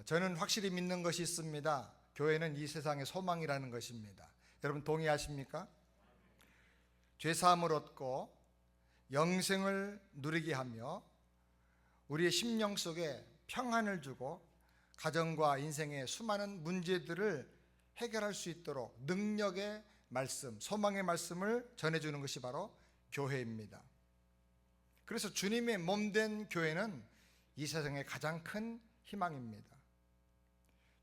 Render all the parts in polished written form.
저는 확실히 믿는 것이 있습니다. 교회는 이 세상의 소망이라는 것입니다. 여러분 동의하십니까? 죄사함을 얻고 영생을 누리게 하며 우리의 심령 속에 평안을 주고 가정과 인생의 수많은 문제들을 해결할 수 있도록 능력의 말씀, 소망의 말씀을 전해주는 것이 바로 교회입니다. 그래서 주님의 몸된 교회는 이 세상의 가장 큰 희망입니다.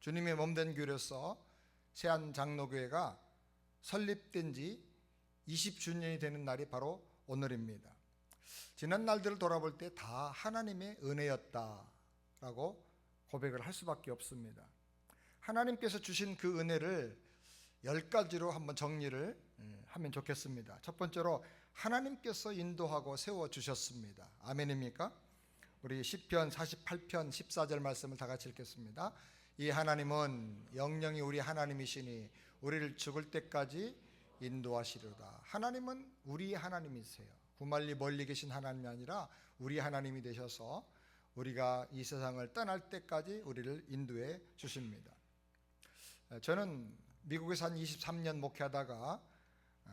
주님의 몸된 교회로서 세안장로교회가 설립된 지 20주년이 되는 날이 바로 오늘입니다. 지난 날들을 돌아볼 때 다 하나님의 은혜였다라고 고백을 할 수밖에 없습니다. 하나님께서 주신 그 은혜를 10가지로 한번 정리를 하면 좋겠습니다. 첫 번째로 하나님께서 인도하고 세워주셨습니다. 아멘입니까? 우리 시편 48편 14절 말씀을 다 같이 읽겠습니다. 이 하나님은 영영이 우리 하나님이시니 우리를 죽을 때까지 인도하시리로다. 하나님은 우리 하나님이세요. 구말리 멀리 계신 하나님이 아니라 우리 하나님이 되셔서 우리가 이 세상을 떠날 때까지 우리를 인도해 주십니다. 저는 미국에서 한 23년 목회하다가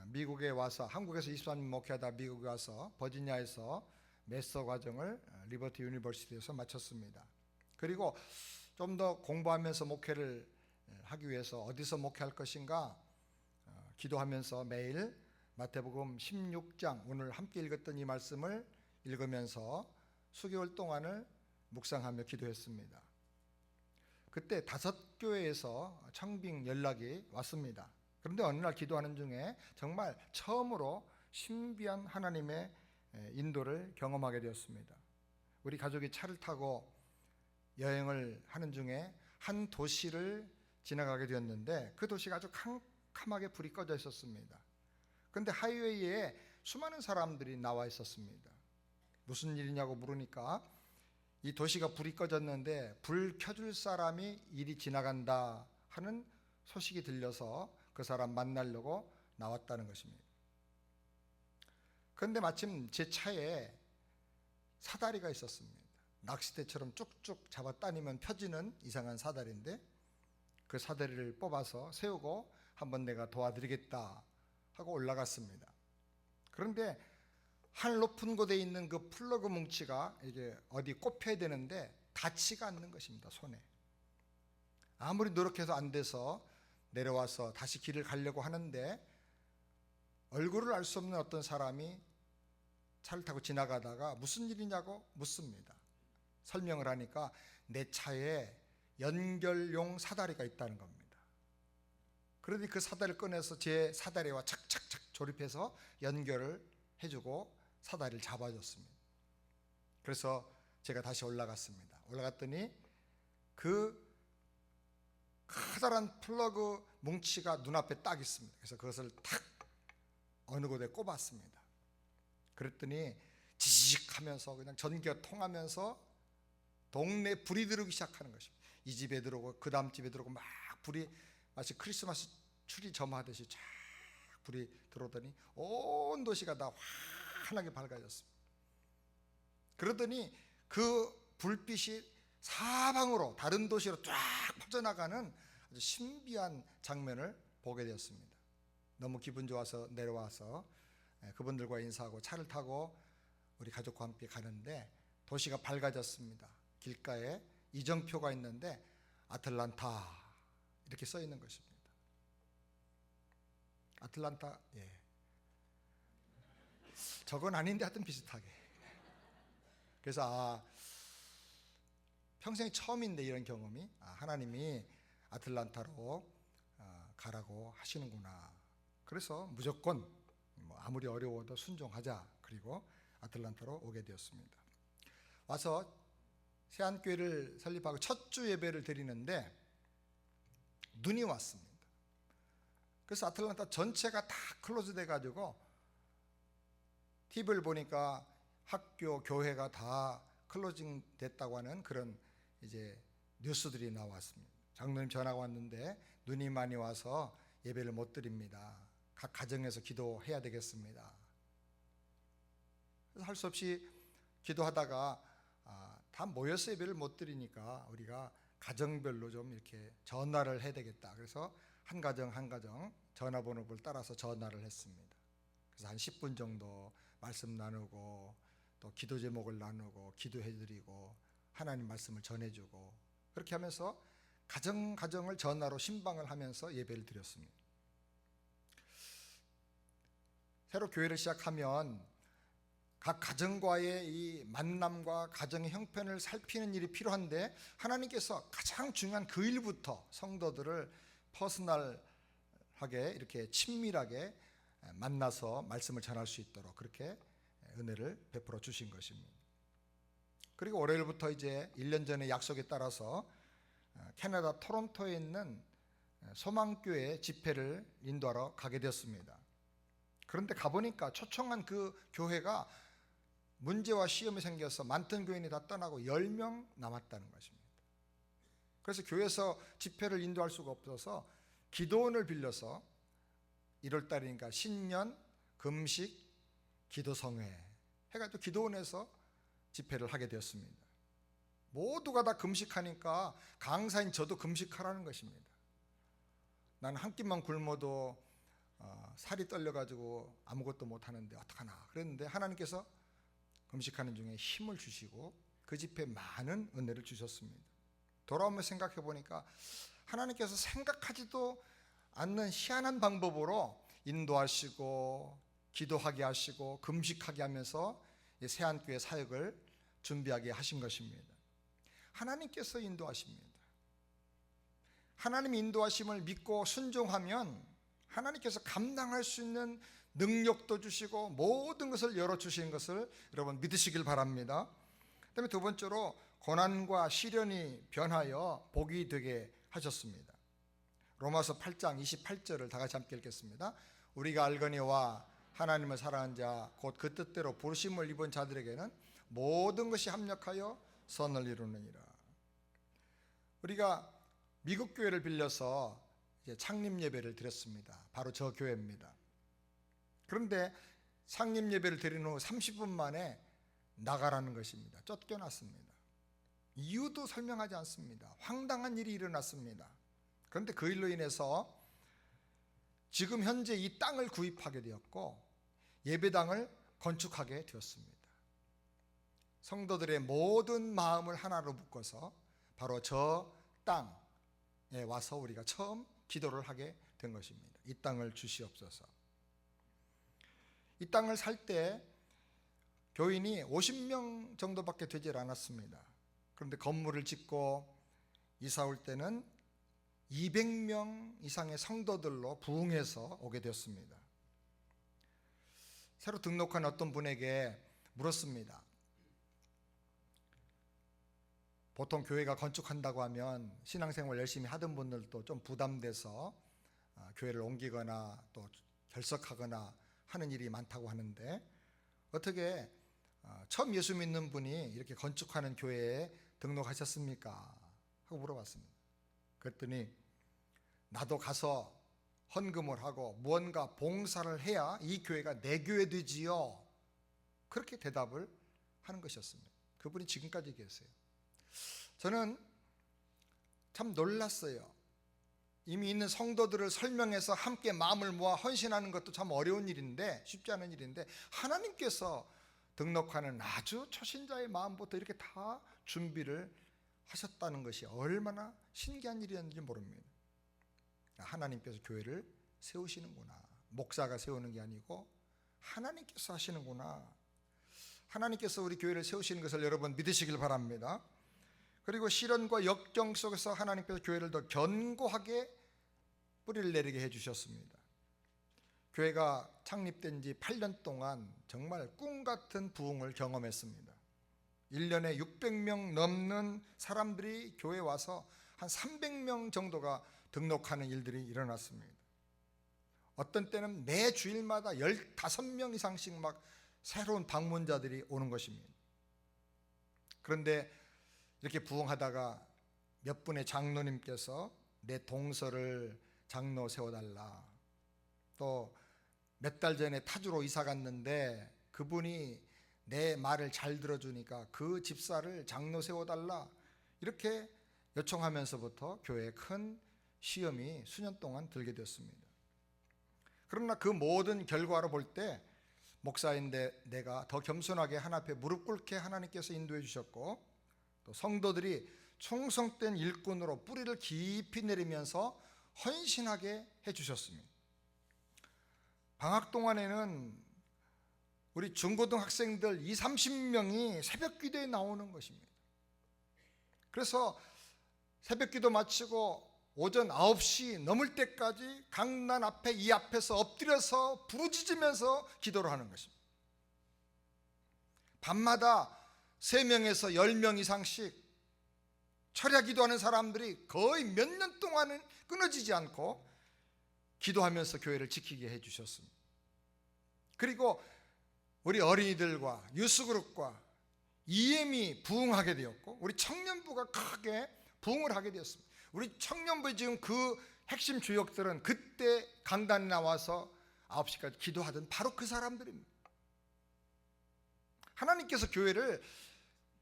미국에 와서 한국에서 23년 목회하다 미국에 와서 버지니아에서 메서 과정을 리버티 유니버시티에서 마쳤습니다. 그리고 좀 더 공부하면서 목회를 하기 위해서 어디서 목회할 것인가 기도하면서 매일 마태복음 16장 오늘 함께 읽었던 이 말씀을 읽으면서 수개월 동안을 묵상하며 기도했습니다. 그때 5교회에서 청빙 연락이 왔습니다. 그런데 어느 날 기도하는 중에 정말 처음으로 신비한 하나님의 인도를 경험하게 되었습니다. 우리 가족이 차를 타고 여행을 하는 중에 한 도시를 지나가게 되었는데 그 도시가 아주 캄캄하게 불이 꺼져 있었습니다. 그런데 하이웨이에 수많은 사람들이 나와 있었습니다. 무슨 일이냐고 물으니까 이 도시가 불이 꺼졌는데 불 켜줄 사람이 이리 지나간다 하는 소식이 들려서 그 사람 만나려고 나왔다는 것입니다. 그런데 마침 제 차에 사다리가 있었습니다. 낚싯대처럼 쭉쭉 잡아 따니면 펴지는 이상한 사다리인데 그 사다리를 뽑아서 세우고 한번 내가 도와드리겠다 하고 올라갔습니다. 그런데 하늘 높은 곳에 있는 그 플러그 뭉치가 이게 어디 꼽혀야 되는데 닿지가 않는 것입니다. 손에. 아무리 노력해도 안 돼서 내려와서 다시 길을 가려고 하는데 얼굴을 알 수 없는 어떤 사람이 차를 타고 지나가다가 무슨 일이냐고 묻습니다. 설명을 하니까 내 차에 연결용 사다리가 있다는 겁니다. 그러니 그 사다리를 꺼내서 제 사다리와 착착착 조립해서 연결을 해주고 사다리를 잡아줬습니다. 그래서 제가 다시 올라갔습니다. 올라갔더니 그 커다란 플러그 뭉치가 눈앞에 딱 있습니다. 그래서 그것을 탁 어느 곳에 꼽았습니다. 그랬더니 지직 하면서 그냥 전기가 통하면서 동네에 불이 들어오기 시작하는 것입니다. 이 집에 들어오고 그 다음 집에 들어오고 막 불이 마치 크리스마스 추리 점화하듯이 쫙 불이 들어오더니 온 도시가 다 환하게 밝아졌습니다. 그러더니 그 불빛이 사방으로 다른 도시로 쫙 퍼져나가는 아주 신비한 장면을 보게 되었습니다. 너무 기분 좋아서 내려와서 그분들과 인사하고 차를 타고 우리 가족과 함께 가는데 도시가 밝아졌습니다. 길가에 이정표가 있는데 아틀란타 이렇게 써 있는 것입니다. 아틀란타, 저건 아닌데 하여튼 비슷하게. 그래서 평생 처음인데 이런 경험이 하나님이 아틀란타로 가라고 하시는구나. 그래서 무조건 아무리 어려워도 순종하자. 그리고 아틀란타로 오게 되었습니다. 와서 세안교회를 설립하고 첫 주 예배를 드리는데 눈이 왔습니다. 그래서 아틀란타 전체가 다 클로즈 돼가지고 TV를 보니까 학교, 교회가 다 클로징 됐다고 하는 그런 이제 뉴스들이 나왔습니다. 장로님 전화가 왔는데 눈이 많이 와서 예배를 못 드립니다. 각 가정에서 기도해야 되겠습니다. 그래서 할 수 없이 기도하다가 다 모여서 예배를 못 드리니까 우리가 가정별로 좀 이렇게 전화를 해야 되겠다. 그래서 한 가정 한 가정 전화번호를 따라서 전화를 했습니다. 그래서 한 10분 정도 말씀 나누고 또 기도 제목을 나누고 기도해드리고 하나님 말씀을 전해주고 그렇게 하면서 가정을 전화로 신방을 하면서 예배를 드렸습니다. 새로 교회를 시작하면 각 가정과의 이 만남과 가정의 형편을 살피는 일이 필요한데 하나님께서 가장 중요한 그 일부터 성도들을 퍼스널하게 이렇게 친밀하게 만나서 말씀을 전할 수 있도록 그렇게 은혜를 베풀어 주신 것입니다. 그리고 월요일부터 이제 1년 전에 약속에 따라서 캐나다 토론토에 있는 소망교회 집회를 인도하러 가게 되었습니다. 그런데 가보니까 초청한 그 교회가 문제와 시험이 생겨서 많던 교인이 다 떠나고 10명 남았다는 것입니다. 그래서 교회에서 집회를 인도할 수가 없어서 기도원을 빌려서 1월 달이니까 신년 금식 기도성회 해가지고 기도원에서 집회를 하게 되었습니다. 모두가 다 금식하니까 강사인 저도 금식하라는 것입니다. 나는 한 끼만 굶어도 살이 떨려가지고 아무것도 못하는데 어떡하나 그랬는데 하나님께서 금식하는 중에 힘을 주시고 그 집회에 많은 은혜를 주셨습니다. 돌아오며 생각해 보니까 하나님께서 생각하지도 않는 희한한 방법으로 인도하시고 기도하게 하시고 금식하게 하면서 새안교회 사역을 준비하게 하신 것입니다. 하나님께서 인도하십니다. 하나님 인도하심을 믿고 순종하면 하나님께서 감당할 수 있는 능력도 주시고 모든 것을 열어주시는 것을 여러분 믿으시길 바랍니다. 그다음에 두 번째로 고난과 시련이 변하여 복이 되게 하셨습니다. 로마서 8장 28절을 다 같이 함께 읽겠습니다. 우리가 알거니와 하나님을 사랑한 자 곧 그 뜻대로 부르심을 입은 자들에게는 모든 것이 합력하여 선을 이루느니라. 우리가 미국 교회를 빌려서 창립 예배를 드렸습니다. 바로 저 교회입니다. 그런데 창립 예배를 드린 후 30분 만에 나가라는 것입니다. 쫓겨났습니다. 이유도 설명하지 않습니다. 황당한 일이 일어났습니다. 그런데 그 일로 인해서 지금 현재 이 땅을 구입하게 되었고 예배당을 건축하게 되었습니다. 성도들의 모든 마음을 하나로 묶어서 바로 저 땅에 와서 우리가 처음 기도를 하게 된 것입니다. 이 땅을 주시옵소서. 이 땅을 살 때 교인이 50명 정도밖에 되질 않았습니다. 그런데 건물을 짓고 이사 올 때는 200명 이상의 성도들로 부흥해서 오게 되었습니다. 새로 등록한 어떤 분에게 물었습니다. 보통 교회가 건축한다고 하면 신앙생활 열심히 하던 분들도 좀 부담돼서 교회를 옮기거나 또 결석하거나 하는 일이 많다고 하는데 어떻게 처음 예수 믿는 분이 이렇게 건축하는 교회에 등록하셨습니까? 하고 물어봤습니다. 그랬더니 나도 가서 헌금을 하고 무언가 봉사를 해야 이 교회가 내 교회 되지요. 그렇게 대답을 하는 것이었습니다. 그분이 지금까지 계세요. 저는 참 놀랐어요. 이미 있는 성도들을 설명해서 함께 마음을 모아 헌신하는 것도 참 어려운 일인데 쉽지 않은 일인데 하나님께서 등록하는 아주 초신자의 마음부터 이렇게 다 준비를 하셨다는 것이 얼마나 신기한 일이었는지 모릅니다. 하나님께서 교회를 세우시는구나. 목사가 세우는 게 아니고 하나님께서 하시는구나. 하나님께서 우리 교회를 세우시는 것을 여러분 믿으시길 바랍니다. 그리고 시련과 역경 속에서 하나님께서 교회를 더 견고하게 뿌리를 내리게 해주셨습니다. 교회가 창립된 지 8년 동안 정말 꿈같은 부흥을 경험했습니다. 1년에 600명 넘는 사람들이 교회에 와서 한 300명 정도가 등록하는 일들이 일어났습니다. 어떤 때는 매 주일마다 15명 이상씩 막 새로운 방문자들이 오는 것입니다. 그런데 이렇게 부흥하다가 몇 분의 장로님께서 내 동서를 장로 세워달라. 또 몇 달 전에 타주로 이사 갔는데 그분이 내 말을 잘 들어주니까 그 집사를 장로 세워달라. 이렇게 요청하면서부터 교회에 큰 시험이 수년 동안 들게 되었습니다. 그러나 그 모든 결과로 볼 때 목사인데 내가 더 겸손하게 하나님 앞에 무릎 꿇게 하나님께서 인도해 주셨고, 또 성도들이 충성된 일꾼으로 뿌리를 깊이 내리면서 헌신하게 해주셨습니다. 방학 동안에는 우리 중고등학생들 20-30명이 새벽 기도에 나오는 것입니다. 그래서 새벽 기도 마치고 오전 9시 넘을 때까지 강단 앞에 이 앞에서 엎드려서 부르짖으면서 기도를 하는 것입니다. 밤마다 3명에서 10명 이상씩 철야 기도하는 사람들이 거의 몇 년 동안은 끊어지지 않고 기도하면서 교회를 지키게 해주셨습니다. 그리고 우리 어린이들과 유스그룹과 EM이 부흥하게 되었고, 우리 청년부가 크게 부흥을 하게 되었습니다. 우리 청년부의 지금 그 핵심 주역들은 그때 강단에 나와서 9시까지 기도하던 바로 그 사람들입니다. 하나님께서 교회를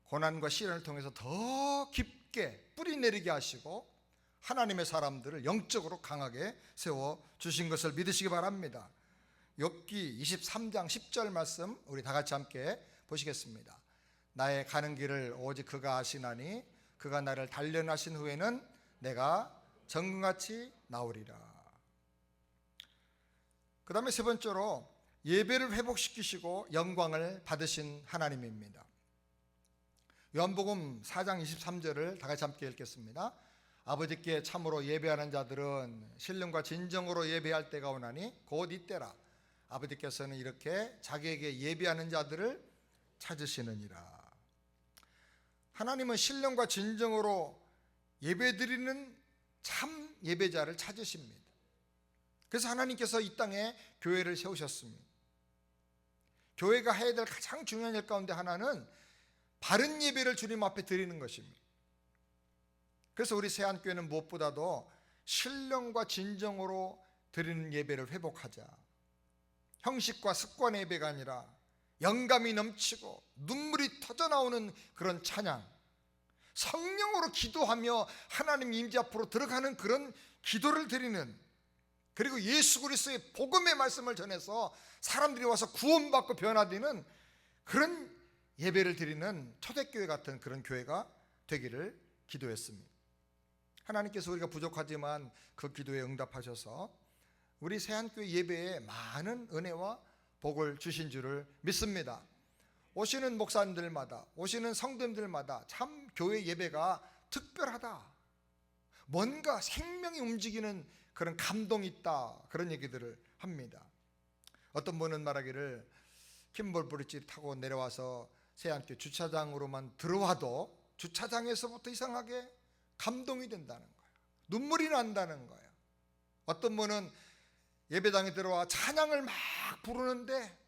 고난과 시련을 통해서 더 깊게 뿌리 내리게 하시고 하나님의 사람들을 영적으로 강하게 세워주신 것을 믿으시기 바랍니다. 욥기 23장 10절 말씀 우리 다 같이 함께 보시겠습니다. 나의 가는 길을 오직 그가 아시나니 그가 나를 단련하신 후에는 내가 정금같이 나오리라. 그 다음에 세 번째로 예배를 회복시키시고 영광을 받으신 하나님입니다. 요한복음 4장 23절을 다 같이 함께 읽겠습니다. 아버지께 참으로 예배하는 자들은 신령과 진정으로 예배할 때가 오나니 곧 이때라. 아버지께서는 이렇게 자기에게 예배하는 자들을 찾으시느니라. 하나님은 신령과 진정으로 예배드리는 참 예배자를 찾으십니다. 그래서 하나님께서 이 땅에 교회를 세우셨습니다. 교회가 해야 될 가장 중요한 일 가운데 하나는 바른 예배를 주님 앞에 드리는 것입니다. 그래서 우리 세안교회는 무엇보다도 신령과 진정으로 드리는 예배를 회복하자. 형식과 습관의 예배가 아니라 영감이 넘치고 눈물이 터져나오는 그런 찬양, 성령으로 기도하며 하나님 임재 앞으로 들어가는 그런 기도를 드리는, 그리고 예수 그리스도의 복음의 말씀을 전해서 사람들이 와서 구원받고 변화되는 그런 예배를 드리는 초대교회 같은 그런 교회가 되기를 기도했습니다. 하나님께서 우리가 부족하지만 그 기도에 응답하셔서 우리 세안교회 예배에 많은 은혜와 복을 주신 줄을 믿습니다. 오시는 목사님들마다, 오시는 성도님들마다 참 교회 예배가 특별하다, 뭔가 생명이 움직이는 그런 감동이 있다, 그런 얘기들을 합니다. 어떤 분은 말하기를 킴볼 브릿지 타고 내려와서 세안교회 주차장으로만 들어와도 주차장에서부터 이상하게 감동이 된다는 거예요. 눈물이 난다는 거예요. 어떤 분은 예배당에 들어와 찬양을 막 부르는데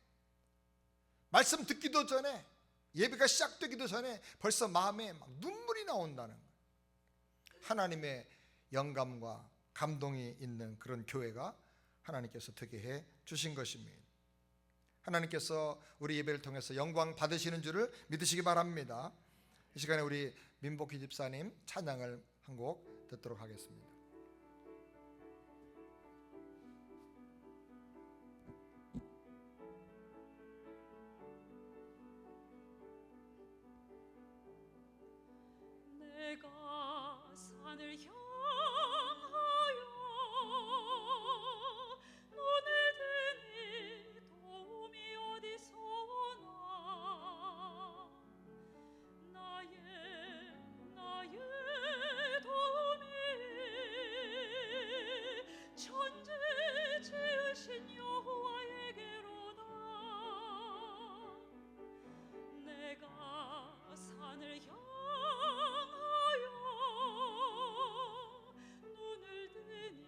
말씀 듣기도 전에, 예배가 시작되기도 전에 벌써 마음에 막 눈물이 나온다는 거예요. 하나님의 영감과 감동이 있는 그런 교회가 하나님께서 되게 해 주신 것입니다. 하나님께서 우리 예배를 통해서 영광 받으시는 줄을 믿으시기 바랍니다. 이 시간에 우리 민복희 집사님 찬양을 한 곡 듣도록 하겠습니다. 내가 산을 향하여 눈을 드니 도움이 어디서 오나. 나의 도움이 천지 지으신 여호와에게로다. 내가 산을 향하여 눈을 드니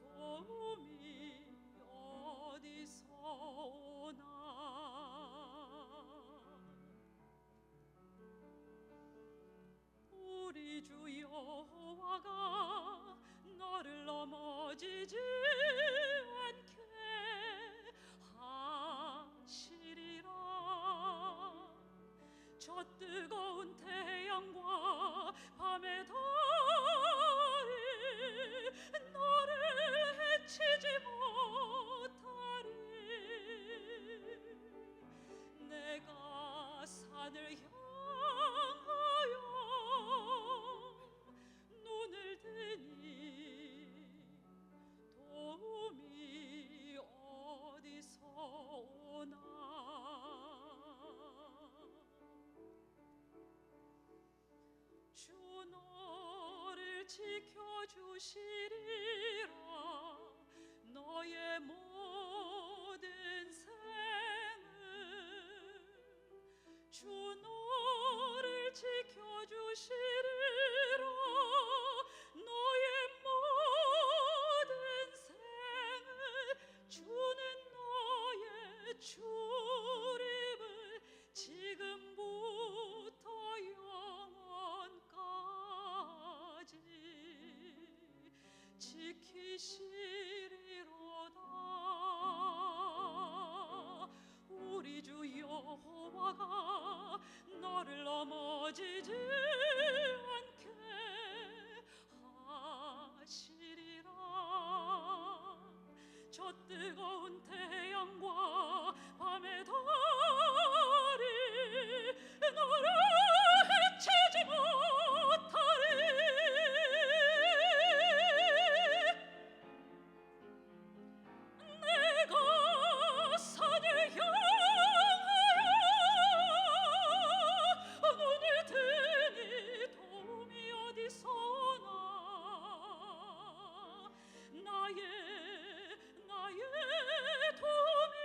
도움이 어디서 오나. 우리 주 여호와가 너를 넘어지지 않게 하시리라. 저 뜨거운 태양과 산을 향하여 눈을 드니 도움이 어디서 오나. 주 너를 지켜주시리라. 너의 모든 생을 주 너를 지켜주시리라. 너의 모든 생을 주는 너의 주림을 지금부터 영원까지 지키시리로다. 우리 주 여호와가 너를 넘어지지 않게 하시리라. 저 뜨거운 태양과 밤의 달이 너를 해치지 못하리. 내가 산을 향하여 눈을 드니 도움이 어디서 오나. 나의 도움이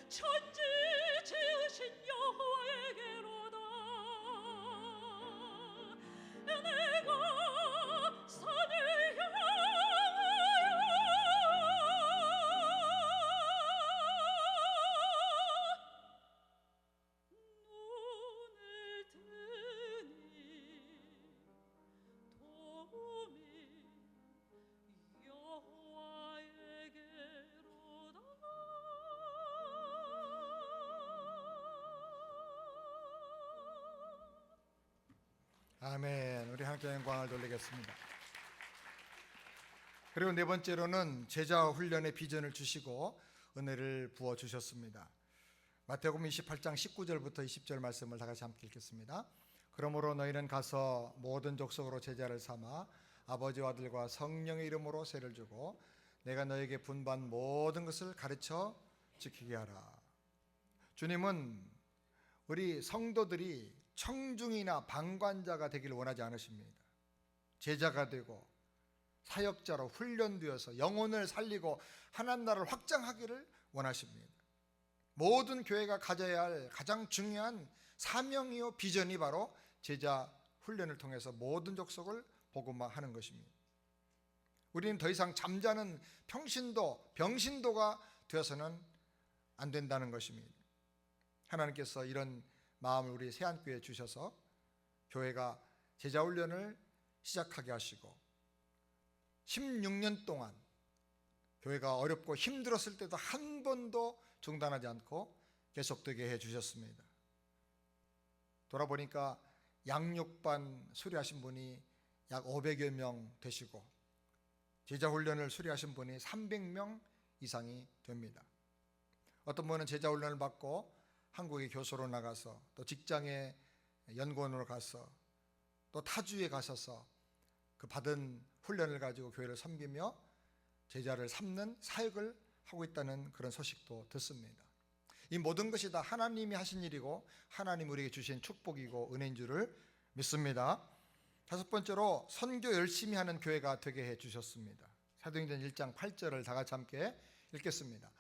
천지 지으신 여호와에게로다. 내가 산을 눈을 드니 도움이 여호와에게로다. 아멘. 우리 하나님께 영광을 돌리겠습니다. 그리고 네 번째로는 제자 훈련의 비전을 주시고 은혜를 부어 주셨습니다. 마태복음 28장 19절부터 20절 말씀을 다 같이 함께 읽겠습니다. 그러므로 너희는 가서 모든 족속으로 제자를 삼아 아버지와 아들과 성령의 이름으로 세를 주고 내가 너에게 분반 모든 것을 가르쳐 지키게 하라. 주님은 우리 성도들이 청중이나 방관자가 되기를 원하지 않으십니다. 제자가 되고 사역자로 훈련되어서 영혼을 살리고 하나님 나라를 확장하기를 원하십니다. 모든 교회가 가져야 할 가장 중요한 사명이요 비전이 바로 제자 훈련을 통해서 모든 족속을 복음화하는 것입니다. 우리는 더 이상 잠자는 병신도가 되어서는 안 된다는 것입니다. 하나님께서 이런 마음을 우리 세안교회에 주셔서 교회가 제자 훈련을 시작하게 하시고 16년 동안 교회가 어렵고 힘들었을 때도 한 번도 중단하지 않고 계속되게 해주셨습니다. 돌아보니까 양육반 수료하신 분이 약 500여 명 되시고 제자훈련을 수료하신 분이 300명 이상이 됩니다. 어떤 분은 제자훈련을 받고 한국의 교소로 나가서 또 직장에 연구원으로 가서 또 타주에 가셔서 그 받은 훈련을 가지고 교회를 섬기며 제자를 삼는 사역을 하고 있다는 그런 소식도 듣습니다. 이 모든 것이 다 하나님이 하신 일이고 하나님 우리에게 주신 축복이고 은혜인 줄을 믿습니다. 다섯 번째로 선교 열심히 하는 교회가 되게 해주셨습니다. 사도행전 1장 8절을 다 같이 함께 읽겠습니다.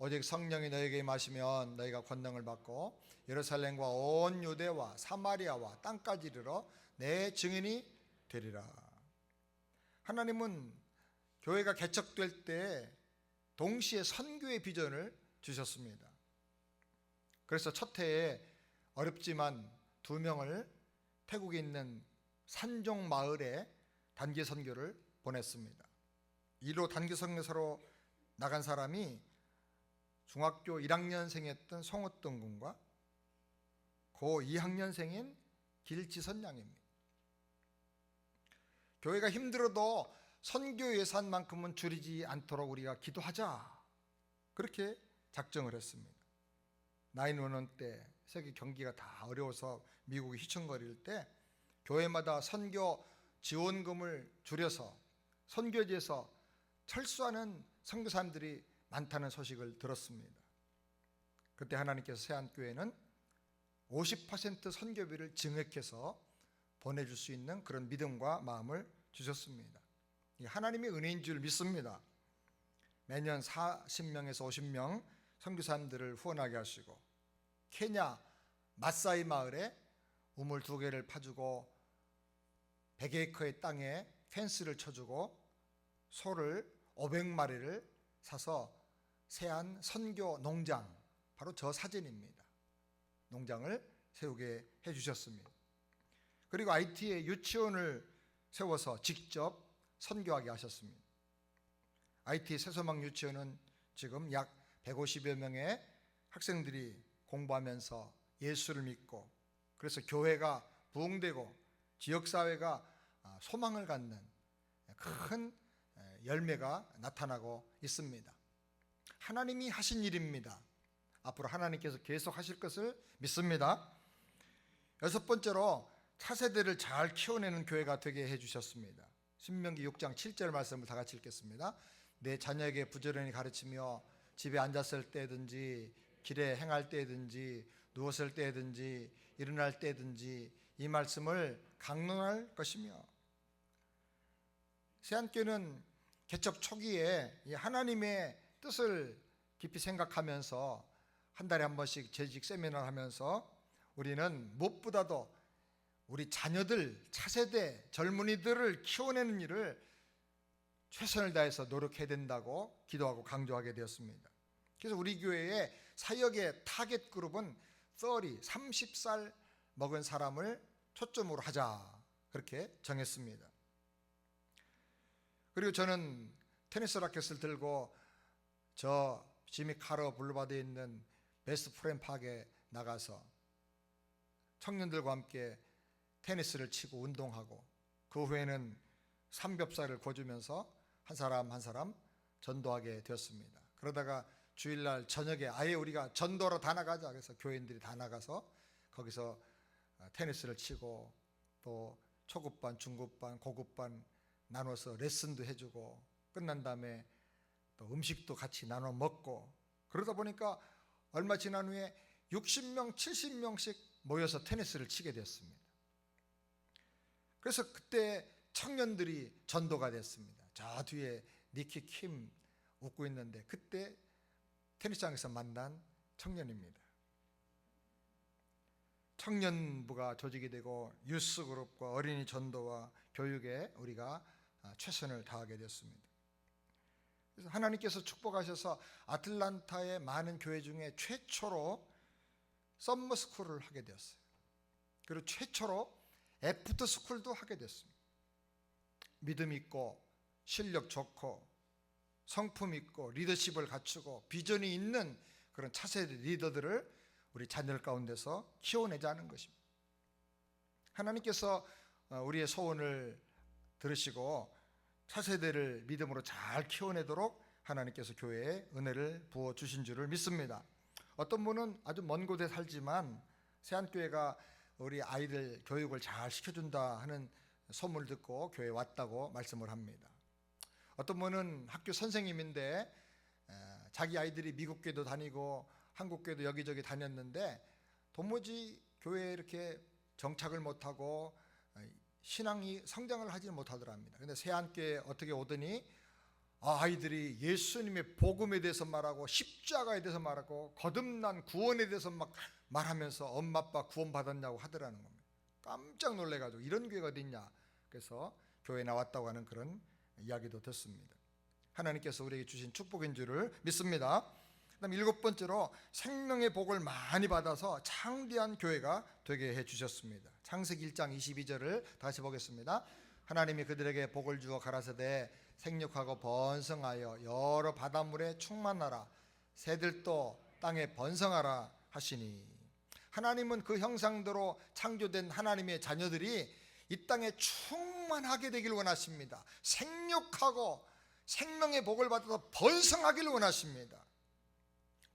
오직 성령이 너에게 임하시면 너희가 권능을 받고 예루살렘과 온 유대와 사마리아와 땅까지 이르러 내 증인이 되리라. 하나님은 교회가 개척될 때 동시에 선교의 비전을 주셨습니다. 그래서 첫 해에 어렵지만 2명을 태국에 있는 산종 마을에 단기 선교를 보냈습니다. 이로 단기 선교사로 나간 사람이 중학교 1학년생이었던 송어떤 군과 고 2학년생인 길지선 양입니다. 교회가 힘들어도 선교 예산만큼은 줄이지 않도록 우리가 기도하자, 그렇게 작정을 했습니다. 9/11 때 세계 경기가 다 어려워서 미국이 휘청거릴 때 교회마다 선교 지원금을 줄여서 선교지에서 철수하는 선교사님들이 많다는 소식을 들었습니다. 그때 하나님께서 새안교회는 50% 선교비를 증액해서 보내줄 수 있는 그런 믿음과 마음을 주셨습니다. 하나님의 은혜인 줄 믿습니다. 매년 40명에서 50명 선교사님들을 후원하게 하시고 케냐 마사이 마을에 우물 2개를 파주고 100에이커의 땅에 펜스를 쳐주고 소를 500마리를 사서 새안 선교 농장, 바로 저 사진입니다. 농장을 세우게 해주셨습니다. 그리고 IT의 유치원을 세워서 직접 선교하게 하셨습니다. IT 새소망 유치원은 지금 약 150여 명의 학생들이 공부하면서 예수를 믿고, 그래서 교회가 부흥되고 지역사회가 소망을 갖는 큰 열매가 나타나고 있습니다. 하나님이 하신 일입니다. 앞으로 하나님께서 계속 하실 것을 믿습니다. 6번째로 차세대를 잘 키워내는 교회가 되게 해주셨습니다. 신명기 6장 7절 말씀을 다 같이 읽겠습니다. 내 자녀에게 부지런히 가르치며 집에 앉았을 때든지 길에 행할 때든지 누웠을 때든지 일어날 때든지 이 말씀을 강론할 것이며, 새안교회는 개척 초기에 하나님의 뜻을 깊이 생각하면서 한 달에 한 번씩 재직 세미나를 하면서 우리는 무엇보다도 우리 자녀들, 차세대 젊은이들을 키워내는 일을 최선을 다해서 노력해야 된다고 기도하고 강조하게 되었습니다. 그래서 우리 교회의 사역의 타겟 그룹은 30살 먹은 사람을 초점으로 하자, 그렇게 정했습니다. 그리고 저는 테니스 라켓을 들고 저 지미 카러 블루바드에 있는 베스트 프렌 파크에 나가서 청년들과 함께 테니스를 치고 운동하고, 그 후에는 삼겹살을 구워주면서 한 사람 한 사람 전도하게 되었습니다. 그러다가 주일날 저녁에 아예 우리가 전도로 다 나가자, 그래서 교인들이 다 나가서 거기서 테니스를 치고 또 초급반, 중급반, 고급반 나눠서 레슨도 해주고, 끝난 다음에 또 음식도 같이 나눠 먹고, 그러다 보니까 얼마 지난 후에 60명, 70명씩 모여서 테니스를 치게 됐습니다. 그래서 그때 청년들이 전도가 됐습니다. 저 뒤에 니키 킴 웃고 있는데 그때 테니스장에서 만난 청년입니다. 청년부가 조직이 되고 유스 그룹과 어린이 전도와 교육에 우리가 최선을 다하게 됐습니다. 그래서 하나님께서 축복하셔서 아틀란타의 많은 교회 중에 최초로 썸머 스쿨을 하게 되었어요. 그리고 최초로 애프터 스쿨도 하게 됐습니다. 믿음 있고 실력 좋고 성품 있고 리더십을 갖추고 비전이 있는 그런 차세대 리더들을 우리 자녀들 가운데서 키워내자는 것입니다. 하나님께서 우리의 소원을 들으시고 차세대를 믿음으로 잘 키워내도록 하나님께서 교회에 은혜를 부어주신 줄을 믿습니다. 어떤 분은 아주 먼 곳에 살지만 새안교회가 우리 아이들 교육을 잘 시켜준다 하는 소문을 듣고 교회에 왔다고 말씀을 합니다. 어떤 분은 학교 선생님인데 자기 아이들이 미국 교회도 다니고 한국 교회도 여기저기 다녔는데 도무지 교회에 이렇게 정착을 못하고 신앙이 성장을 하지 못하더랍니다. 그런데 새안교회에 어떻게 오더니 아이들이 예수님의 복음에 대해서 말하고 십자가에 대해서 말하고 거듭난 구원에 대해서 막 말하면서 엄마 아빠 구원 받았냐고 하더라는 겁니다. 깜짝 놀래가지고 이런 교회가 어디 있냐, 그래서 교회에 나왔다고 하는 그런 이야기도 듣습니다. 하나님께서 우리에게 주신 축복인 줄을 믿습니다. 그다음 7번째로 생명의 복을 많이 받아서 창대한 교회가 되게 해주셨습니다. 창세기 1장 22절을 다시 보겠습니다. 하나님이 그들에게 복을 주어 가라사대 생육하고 번성하여 여러 바닷물에 충만하라, 새들도 땅에 번성하라 하시니, 하나님은 그 형상대로 창조된 하나님의 자녀들이 이 땅에 충만하게 되길 원하십니다. 생육하고 생명의 복을 받아서 번성하기를 원하십니다.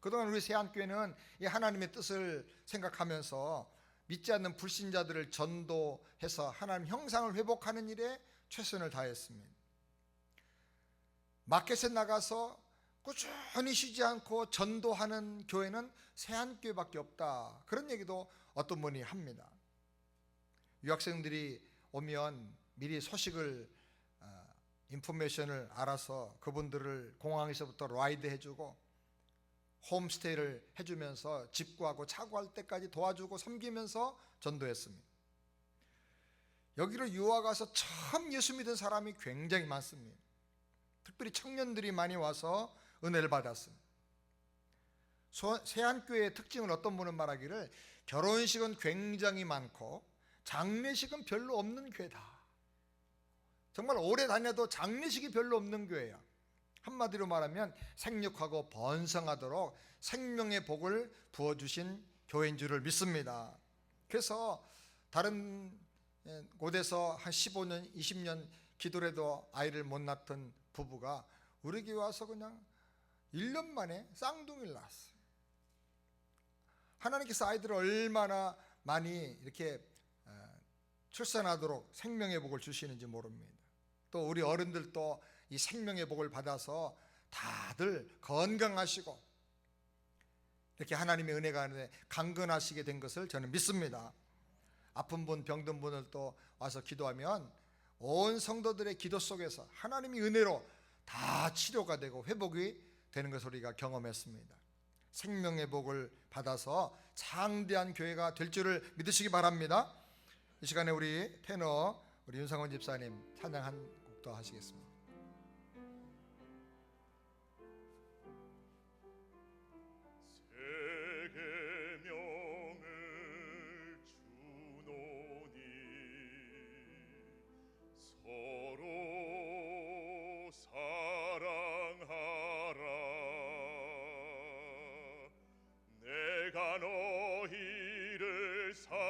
그동안 우리 세안교회는 이 하나님의 뜻을 생각하면서 믿지 않는 불신자들을 전도해서 하나님 형상을 회복하는 일에 최선을 다했습니다. 마켓에 나가서 꾸준히 쉬지 않고 전도하는 교회는 세안교회밖에 없다, 그런 얘기도 어떤 분이 합니다. 유학생들이 오면 미리 소식을 인포메이션을 알아서 그분들을 공항에서부터 라이드 해주고 홈스테이를 해주면서 집 구하고 차 구할 때까지 도와주고 섬기면서 전도했습니다. 여기로 유학 와서 처음 예수 믿은 사람이 굉장히 많습니다. 특별히 청년들이 많이 와서 은혜를 받았습니다. 세안교회의 특징은 어떤 분은 말하기를 결혼식은 굉장히 많고 장례식은 별로 없는 교회다. 정말 오래 다녀도 장례식이 별로 없는 교회야. 한마디로 말하면 생육하고 번성하도록 생명의 복을 부어주신 교회인 줄을 믿습니다. 그래서 다른 곳에서 한 15년, 20년 기도를 해도 아이를 못 낳던 부부가 우리 교회 와서 그냥 1년 만에 쌍둥이를 낳았어요. 하나님께서 아이들을 얼마나 많이 이렇게 출산하도록 생명의 복을 주시는지 모릅니다. 또 우리 어른들도 이 생명의 복을 받아서 다들 건강하시고 이렇게 하나님의 은혜가 강건하시게 된 것을 저는 믿습니다. 아픈 분, 병든 분을 또 와서 기도하면 온 성도들의 기도 속에서 하나님의 은혜로 다 치료가 되고 회복이 되는 것을 우리가 경험했습니다. 생명의 복을 받아서 장대한 교회가 될 줄을 믿으시기 바랍니다. 이 시간에 우리 테너 우리 윤상원 집사님 찬양 한 곡 더 하시겠습니다. 세계명을 주노니 서로 사랑하라. 내가 너희를 사랑함같이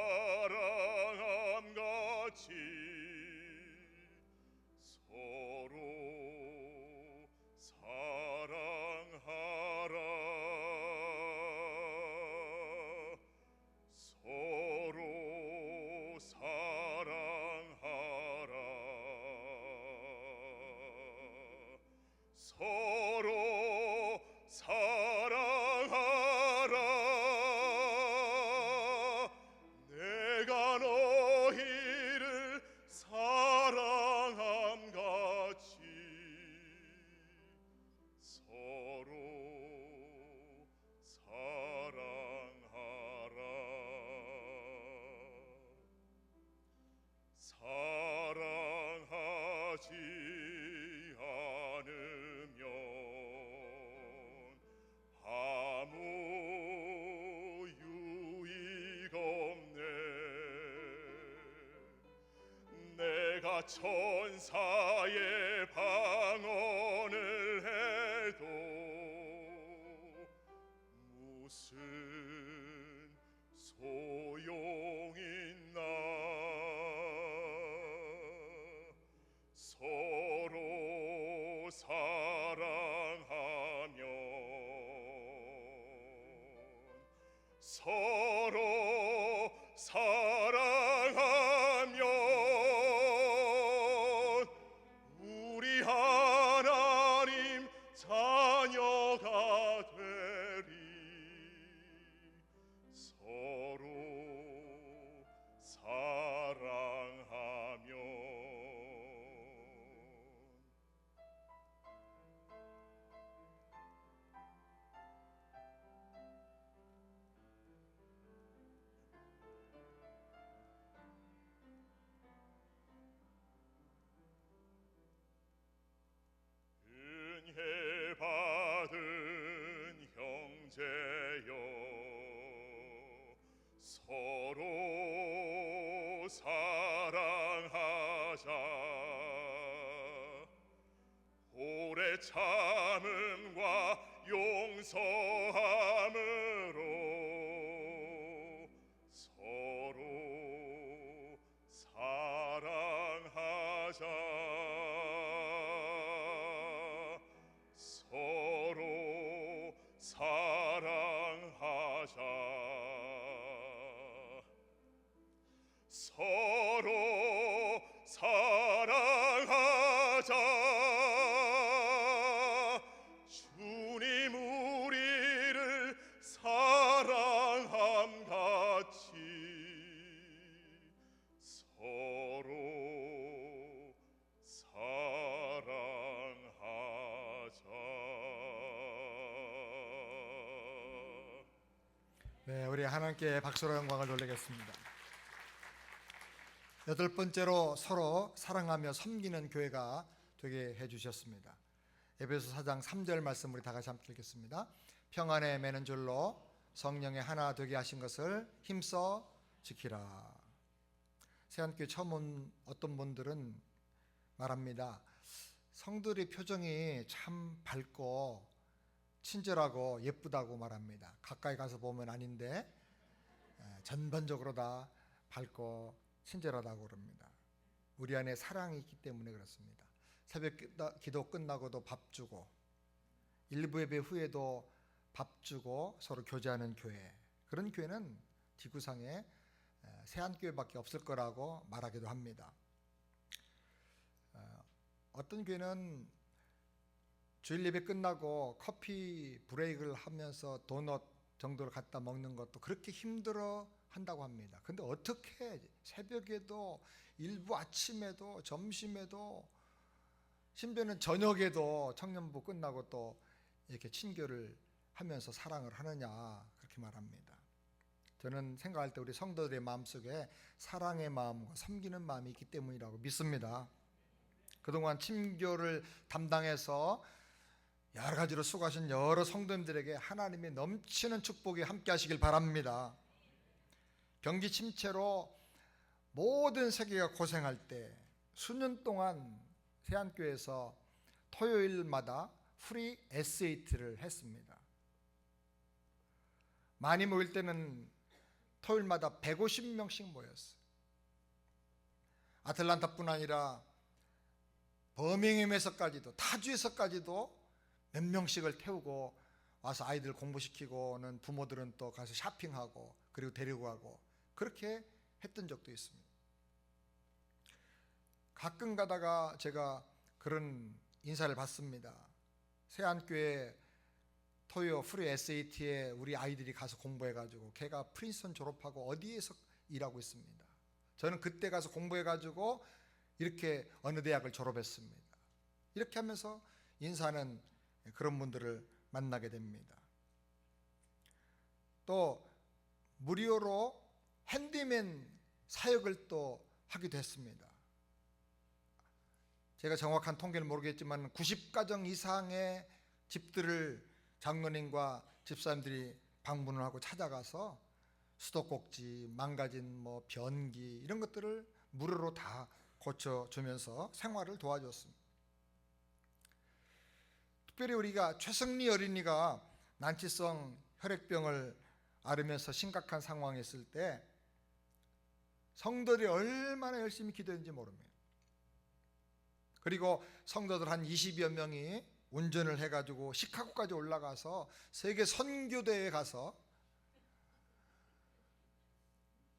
서로 사랑하라. 서로 사랑하라. 서로 사랑하라. 내가 너희를 사랑함같이 서로 사랑하라. 사랑하지 않으면 아무 유익 없네. 내가 천사의 방언을 해도 무슨 소용있나. 서로 사랑하면 서로 사랑하면 우리 하나님 자녀가 되리. 서로 사랑하면 은혜 받은 형제여 서로 사랑하자. 오래 참음과 용서함으로 서로 사랑하자. 서로 사랑하자. 하나님께 박수로 영광을 돌리겠습니다. 여덟 번째로 서로 사랑하며 섬기는 교회가 되게 해주셨습니다. 에베소 4장 3절 말씀 우리 다 같이 함께 읽겠습니다. 평안에 매는 줄로 성령의 하나 되게 하신 것을 힘써 지키라. 새한교회 처음 온 어떤 분들은 말합니다. 성들의 표정이 참 밝고 친절하고 예쁘다고 말합니다. 가까이 가서 보면 아닌데 전반적으로 다 밝고 친절하다고 그럽니다. 우리 안에 사랑이 있기 때문에 그렇습니다. 새벽 기도 끝나고도 밥 주고 일부 예배 후에도 밥 주고 서로 교제하는 교회, 그런 교회는 지구상에 새한교회밖에 없을 거라고 말하기도 합니다. 어떤 교회는 주일 예배 끝나고 커피 브레이크를 하면서 도넛 정도를 갖다 먹는 것도 그렇게 힘들어 한다고 합니다. 근데 어떻게 새벽에도 일부 아침에도 점심에도 심지어는 저녁에도 청년부 끝나고 또 이렇게 친교를 하면서 사랑을 하느냐, 그렇게 말합니다. 저는 생각할 때 우리 성도들의 마음속에 사랑의 마음과 섬기는 마음이 있기 때문이라고 믿습니다. 그동안 친교를 담당해서 여러 가지로 수고하신 여러 성도님들에게 하나님의 넘치는 축복이 함께 하시길 바랍니다. 경기 침체로 모든 세계가 고생할 때 수년 동안 새한교회에서 토요일마다 프리 SAT를 했습니다. 많이 모일 때는 토요일마다 150명씩 모였어요. 아틀란타뿐 아니라 버밍엄에서까지도, 타주에서까지도 몇 명씩을 태우고 와서 아이들 공부시키고는 부모들은 또 가서 쇼핑하고 그리고 데리고 가고 그렇게 했던 적도 있습니다. 가끔 가다가 제가 그런 인사를 받습니다. 새한교회 토요 프리 SAT에 우리 아이들이 가서 공부해가지고 걔가 프린스턴 졸업하고 어디에서 일하고 있습니다. 저는 그때 가서 공부해가지고 이렇게 어느 대학을 졸업했습니다. 이렇게 하면서 인사하는 그런 분들을 만나게 됩니다. 또 무료로 핸디맨 사역을 또 하기도 했습니다. 제가 정확한 통계는 모르겠지만 90가정 이상의 집들을 장로님과 집사님들이 방문을 하고 찾아가서 수도꼭지, 망가진 변기 이런 것들을 무료로 다 고쳐주면서 생활을 도와줬습니다. 특별히 우리가 최승리 어린이가 난치성 혈액병을 앓으면서 심각한 상황에 있을 때 성도들이 얼마나 열심히 기도했는지 모릅니다. 그리고 성도들 한 20여 명이 운전을 해가지고 시카고까지 올라가서 세계 선교대회에 가서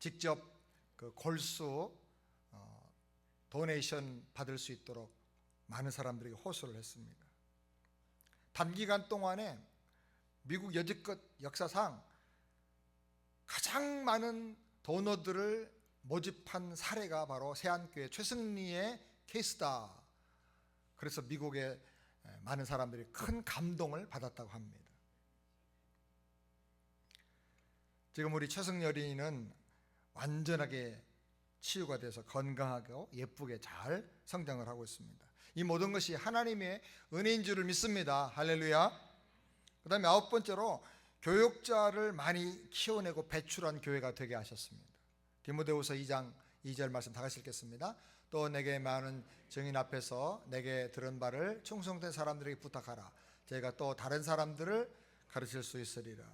직접 그 골수 도네이션 받을 수 있도록 많은 사람들에게 호소를 했습니다. 단기간 동안에 미국 여지껏 역사상 가장 많은 도너들을 모집한 사례가 바로 새한교회 최승리의 케이스다. 그래서 미국의 많은 사람들이 큰 감동을 받았다고 합니다. 지금 우리 최승리 어린이는 완전하게 치유가 돼서 건강하고 예쁘게 잘 성장을 하고 있습니다. 이 모든 것이 하나님의 은혜인 줄을 믿습니다. 할렐루야. 그 다음에 9번째로 교육자를 많이 키워내고 배출한 교회가 되게 하셨습니다. 디모데후서 2장 2절 말씀 다 같이 읽겠습니다. 또 내게 많은 증인 앞에서 내게 들은 바를 충성된 사람들에게 부탁하라. 제가 또 다른 사람들을 가르칠 수 있으리라.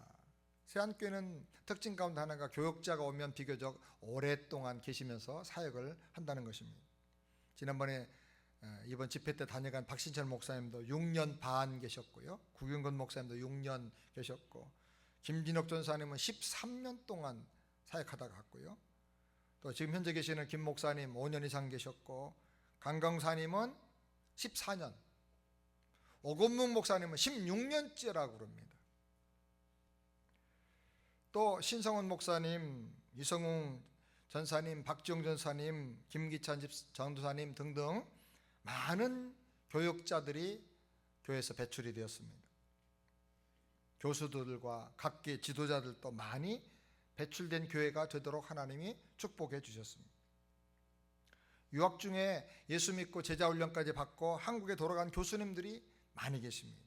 새한교회는 특징 가운데 하나가 교육자가 오면 비교적 오랫동안 계시면서 사역을 한다는 것입니다. 지난번에 이번 집회 때 다녀간 박신철 목사님도 6년 반 계셨고요. 구경건 목사님도 6년 계셨고, 김진옥 전사님은 13년 동안 사역하다가 갔고요. 또 지금 현재 계시는 김 목사님 5년 이상 계셨고, 강강사님은 14년, 오건문 목사님은 16년째라고 그럽니다. 또 신성원 목사님, 이성웅 전사님, 박지용 전사님, 김기찬 전도사님 등등 많은 교육자들이 교회에서 배출이 되었습니다. 교수들과 각계 지도자들도 많이 배출된 교회가 되도록 하나님이 축복해 주셨습니다. 유학 중에 예수 믿고 제자 훈련까지 받고 한국에 돌아간 교수님들이 많이 계십니다.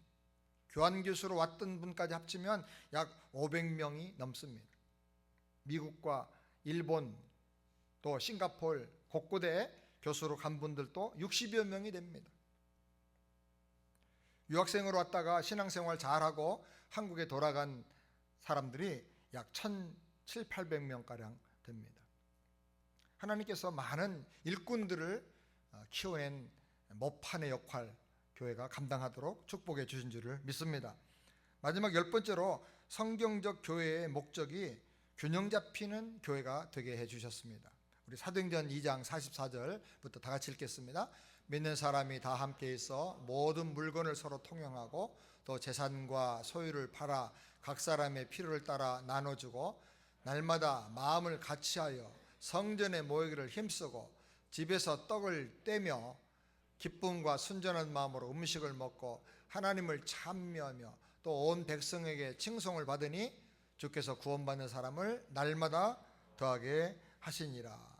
교환 교수로 왔던 분까지 합치면 약 500명이 넘습니다. 미국과 일본 또 싱가포르 곳곳에 교수로 간 분들도 60여 명이 됩니다. 유학생으로 왔다가 신앙생활 잘하고 한국에 돌아간 사람들이 약 1,700~800명가량 됩니다. 하나님께서 많은 일꾼들을 키워낸 모판의 역할 교회가 감당하도록 축복해 주신 줄을 믿습니다. 마지막 10번째로 성경적 교회의 목적이 균형 잡히는 교회가 되게 해주셨습니다. 우리 사도행전 2장 44절부터 다 같이 읽겠습니다. 믿는 사람이 다 함께 있어 모든 물건을 서로 통용하고 또 재산과 소유를 팔아 각 사람의 필요를 따라 나눠주고 날마다 마음을 같이하여 성전에 모이기를 힘쓰고 집에서 떡을 떼며 기쁨과 순전한 마음으로 음식을 먹고 하나님을 찬미하며 또 온 백성에게 칭송을 받으니 주께서 구원받는 사람을 날마다 더하게 하시니라.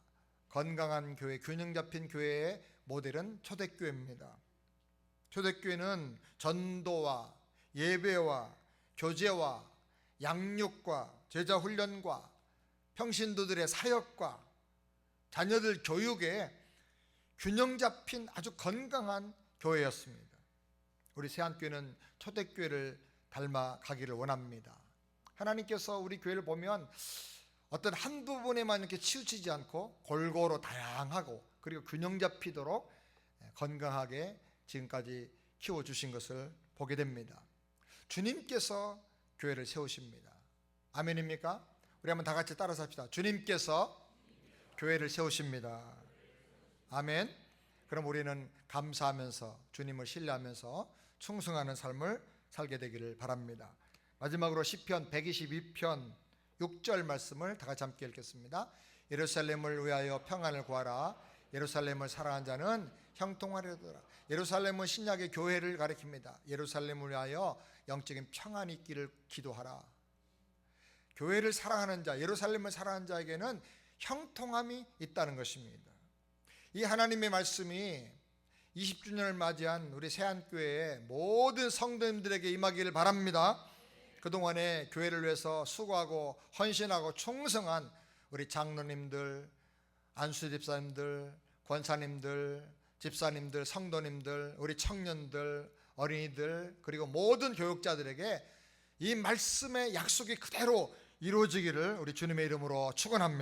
건강한 교회, 균형 잡힌 교회의 모델은 초대교회입니다. 초대교회는 전도와 예배와 교제와 양육과 제자 훈련과 평신도들의 사역과 자녀들 교육에 균형 잡힌 아주 건강한 교회였습니다. 우리 세안교회는 초대교회를 닮아가기를 원합니다. 하나님께서 우리 교회를 보면 어떤 한 부분에만 이렇게 치우치지 않고 골고루 다양하고 그리고 균형 잡히도록 건강하게 지금까지 키워주신 것을 보게 됩니다. 주님께서 교회를 세우십니다. 아멘입니까? 우리 한번 다 같이 따라서 합시다. 주님께서 교회를 세우십니다. 아멘. 그럼 우리는 감사하면서 주님을 신뢰하면서 충성하는 삶을 살게 되기를 바랍니다. 마지막으로 시편 122편 6절 말씀을 다 같이 함께 읽겠습니다. 예루살렘을 위하여 평안을 구하라. 예루살렘을 사랑한 자는 형통하리로다. 예루살렘은 신약의 교회를 가리킵니다. 예루살렘을 위하여 영적인 평안이 있기를 기도하라. 교회를 사랑하는 자, 예루살렘을 사랑하는 자에게는 형통함이 있다는 것입니다. 이 하나님의 말씀이 20주년을 맞이한 우리 세안교회의 모든 성도님들에게 임하기를 바랍니다. 그동안에 교회를 위해서 수고하고 헌신하고 충성한 우리 장로님들, 안수 집사님들, 권사님들, 집사님들, 성도님들, 우리 청년들, 어린이들 그리고 모든 교육자들에게 이 말씀의 약속이 그대로 이루어지기를 우리 주님의 이름으로 축원합니다.